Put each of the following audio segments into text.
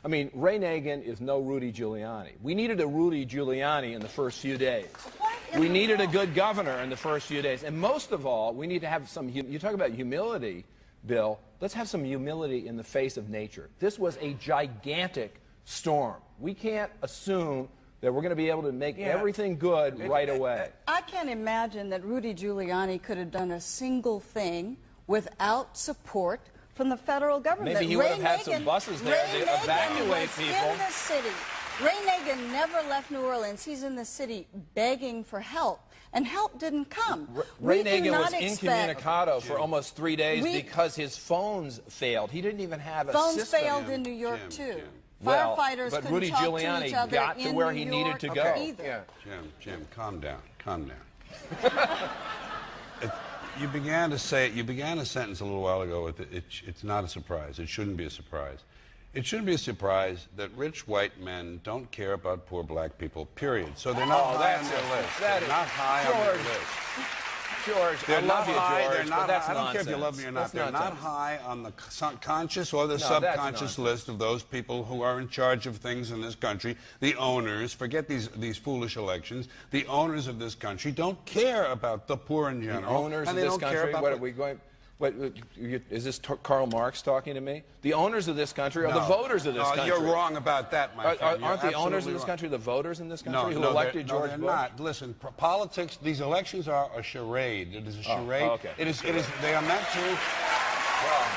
I mean, Ray Nagin is no Rudy Giuliani. We needed a Rudy Giuliani in the first few days. We needed a good governor in the first few days. And most of all, we need to have some, you talk about humility, Bill, let's have some humility in the face of nature. This was a gigantic storm. We can't assume that we're going to be able to make everything good right away. I can't imagine that Rudy Giuliani could have done a single thing without support from the federal government. Maybe he would have had some buses there to evacuate people. In the city. Ray Nagin never left New Orleans. He's in the city begging for help, and help didn't come. Ray Nagin was incommunicado for almost 3 days because his phones failed. He didn't even have a system. Phones failed in New York, too. Well, Firefighters but couldn't Rudy talk Giuliani to each other got to where he needed to go. Either. Jim, calm down. Calm down. You began a sentence a little while ago with it's not a surprise. It shouldn't be a surprise. It shouldn't be a surprise that rich white men don't care about poor black people, period. So they're not high on their list. They're not high on their list. George, they're not high. George, they're not. That's I don't nonsense. care if you love me or not. That's they're nonsense. not high on the conscious or the subconscious list of those people who are in charge of things in this country. The owners, forget these foolish elections. The owners of this country don't care about the poor in general. The owners of this country. What are we going? What, is this Karl Marx talking to me? The owners of this country are the voters of this country. You're wrong about that, my friend. Aren't the owners of this country the voters in this country who elected George Bush? No, they're not. Listen, politics, these elections are a charade. It is a charade. Oh, okay. It is, they are meant to... Well,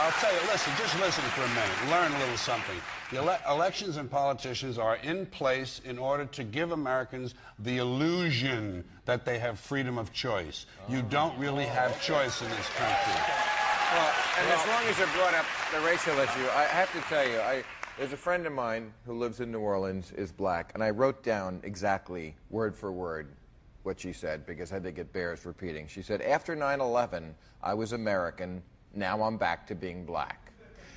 I'll tell you, listen, just listen for a minute. Learn a little something. The elections and politicians are in place in order to give Americans the illusion that they have freedom of choice. You don't really have choice in this country. Well, and as long as you brought up the racial issue, I have to tell you, there's a friend of mine who lives in New Orleans, is black, and I wrote down exactly, word for word, what she said, because I think it bears repeating. She said, after 9/11, I was American, now I'm back to being black.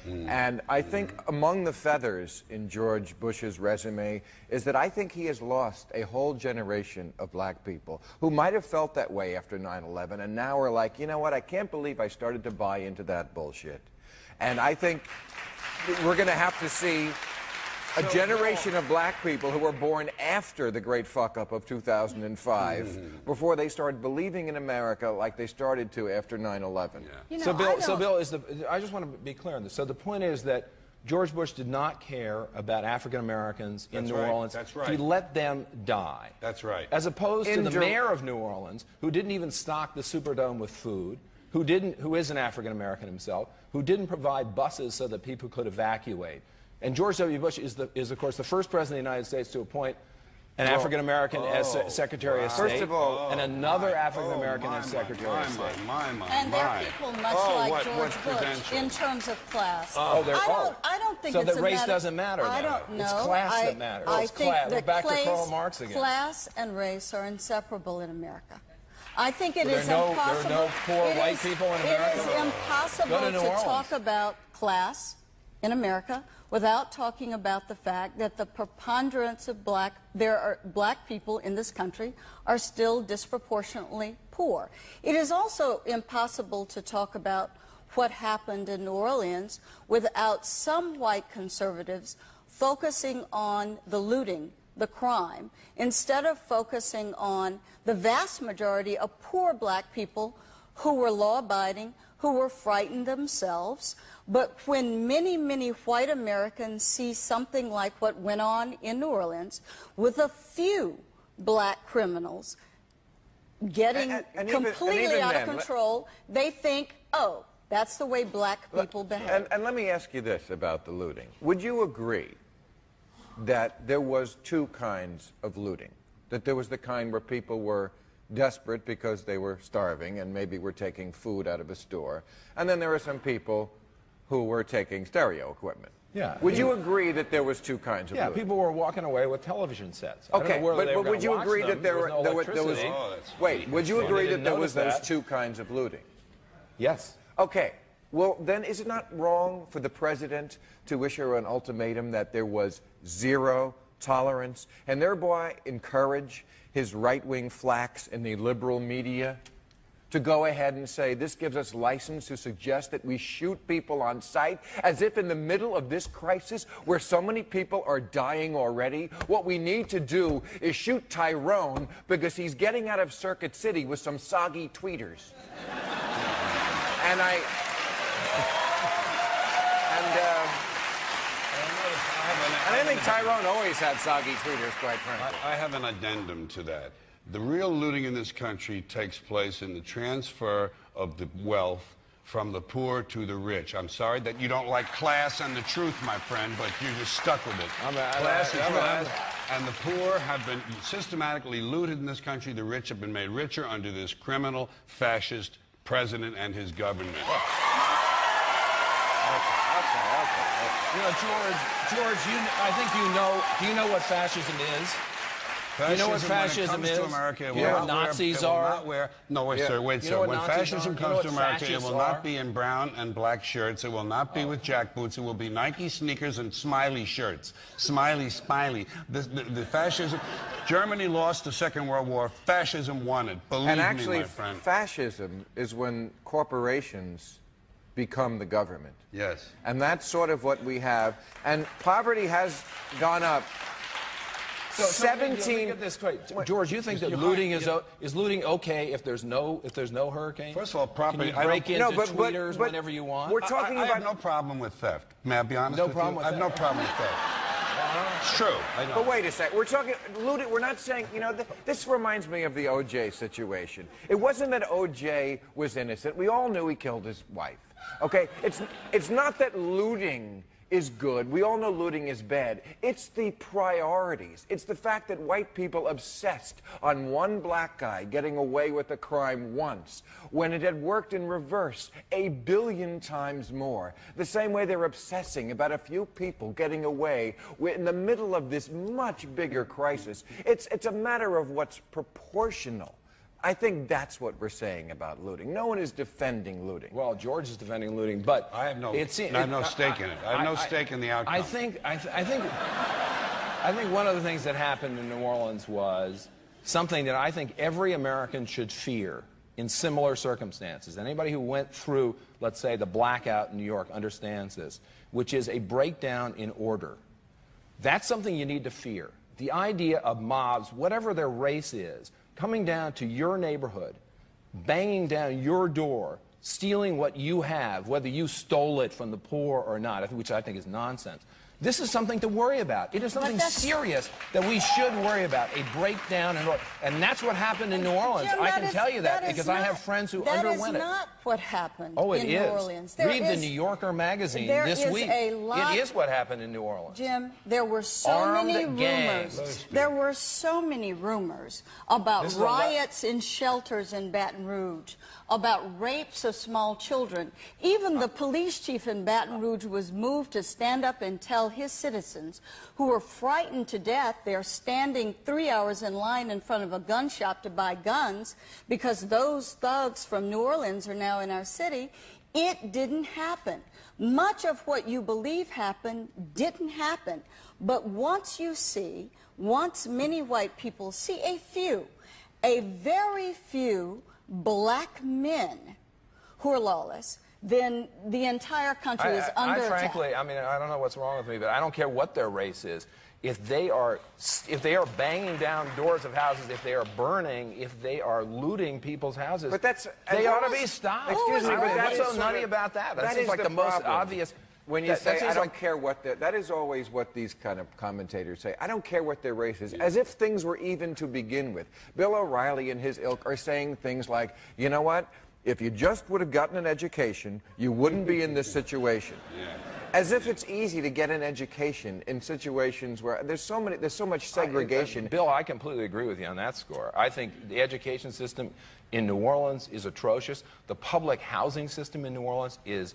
And I think among the feathers in George Bush's resume is that I think he has lost a whole generation of black people who might have felt that way after 9/11 and now are like, you know what, I can't believe I started to buy into that bullshit. And I think we're going to have to see a generation of black people who were born after the great fuck-up of 2005 before they started believing in America like they started to after 9/11. You know, So Bill, I just want to be clear on this. So the point is that George Bush did not care about African Americans in New Orleans. That's right. He let them die. That's right. As opposed to the mayor of New Orleans, who didn't even stock the Superdome with food, who is an African American himself, who didn't provide buses so that people could evacuate. And George W. Bush is, of course, the first president of the United States to appoint an African-American as Secretary of State, First of all, and another African-American as Secretary of State. And there are people much like George Bush in terms of class. I don't think so it's that race doesn't matter. I don't know. It's class that matters. I think that we're back to Karl Marx again. Class and race are inseparable in America. I think it is impossible. impossible. There are no poor white people in America. It is impossible to talk about class in America without talking about the fact that the preponderance of black people in this country are still disproportionately poor. It is also impossible to talk about what happened in New Orleans without some white conservatives focusing on the looting, the crime, instead of focusing on the vast majority of poor black people who were law-abiding, who were frightened themselves. But when many, many white Americans see something like what went on in New Orleans with a few black criminals getting completely out of control, they think, oh, that's the way black people behave. And let me ask you this about the looting. Would you agree that there was two kinds of looting? That there was the kind where people were desperate because they were starving and maybe were taking food out of a store, and then there were some people who were taking stereo equipment. Yeah. Would you agree that there was two kinds of looting? Yeah, people were walking away with television sets. Okay, but would you agree that there was... Wait, would you agree that there was those two kinds of looting? Yes. Okay. Well, then is it not wrong for the president to issue an ultimatum that there was zero tolerance and thereby encourage his right-wing flacks in the liberal media to go ahead and say this gives us license to suggest that we shoot people on sight, as if in the middle of this crisis where so many people are dying already, what we need to do is shoot Tyrone because he's getting out of Circuit City with some soggy tweeters. And I think Tyrone always had soggy tweeters, quite frankly. I have an addendum to that. The real looting in this country takes place in the transfer of the wealth from the poor to the rich. I'm sorry that you don't like class and the truth, my friend, but you're just stuck with it. Class and the poor have been systematically looted in this country. The rich have been made richer under this criminal, fascist president and his government. You know, George, I think do you know what fascism is? Fascism, you know what fascism is? To America, you know what Nazis are? No, wait, sir, wait, sir. When fascism comes to America, it will not be in brown and black shirts. It will not be with jackboots. It will be Nike sneakers and smiley shirts. Smiley. The fascism... Germany lost the Second World War. Fascism won it. Believe me, my friend. Fascism is when corporations become the government. Yes. And that's sort of what we have. And poverty has gone up. So 17. Get this straight. George, you think that looting is looting okay if there's no hurricane? First of all, property. Can you break into tweeters whenever you want? We're talking I about have no problem with theft. May I be honest no with problem you? With I have no problem with theft. It's true. But wait a sec. We're talking looting. We're not saying, you know, this reminds me of the O.J. situation. It wasn't that O.J. was innocent. We all knew he killed his wife. Okay? It's not that looting is good. We all know looting is bad. It's the priorities. It's the fact that white people obsessed on one black guy getting away with a crime once, when it had worked in reverse 1 billion times more. The same way they're obsessing about a few people getting away in the middle of this much bigger crisis. It's a matter of what's proportional. I think that's what we're saying about looting. No one is defending looting. Well, George is defending looting, but I have no stake in it. I have no stake in the outcome. I think one of the things that happened in New Orleans was something that I think every American should fear in similar circumstances. Anybody who went through, let's say, the blackout in New York understands this, which is a breakdown in order. That's something you need to fear. The idea of mobs, whatever their race is, coming down to your neighborhood, banging down your door, stealing what you have, whether you stole it from the poor or not, which I think is nonsense. This is something to worry about. It is something serious that we should worry about, a breakdown in order. And that's what happened in New Orleans. Jim, I can tell you that because I have friends who underwent it. That is not what happened in New Orleans. Read the New Yorker magazine this week. It is what happened in New Orleans. Jim, there were so many rumors. There were so many rumors about riots in shelters in Baton Rouge, about rapes of small children. Even the police chief in Baton Rouge was moved to stand up and tell his citizens who were frightened to death. They're standing 3 hours in line in front of a gun shop to buy guns because those thugs from New Orleans are now in our city. It didn't happen. Much of what you believe happened didn't happen. But once many white people see a very few black men who are lawless, then the entire country is under attack. Frankly, I mean, I don't know what's wrong with me, but I don't care what their race is. If they are banging down doors of houses, if they are burning, if they are looting people's houses, they ought to be stopped. Excuse me, but what's so nutty about that? That seems like the most obvious. When you say, I don't care what that is always what these kind of commentators say. I don't care what their race is, as if things were even to begin with. Bill O'Reilly and his ilk are saying things like, you know what? If you just would have gotten an education, you wouldn't be in this situation. Yeah. As if it's easy to get an education in situations where there's so much segregation. Bill, I completely agree with you on that score. I think the education system in New Orleans is atrocious. The public housing system in New Orleans is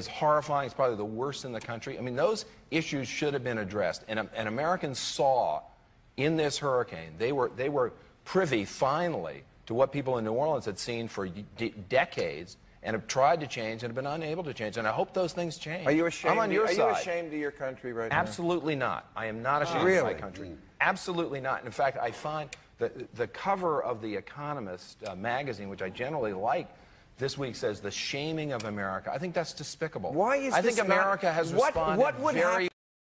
horrifying. It's probably the worst in the country. I mean, those issues should have been addressed. And Americans saw in this hurricane, they were privy finally to what people in New Orleans had seen for decades and have tried to change and have been unable to change. And I hope those things change. Are you ashamed? I'm on your side. Are you ashamed of your country right now? Absolutely not. I am not ashamed of my country. Absolutely not. In fact, I find The cover of The Economist magazine, which I generally like, this week says the shaming of America. I think that's despicable. Why is I think this America has responded what would very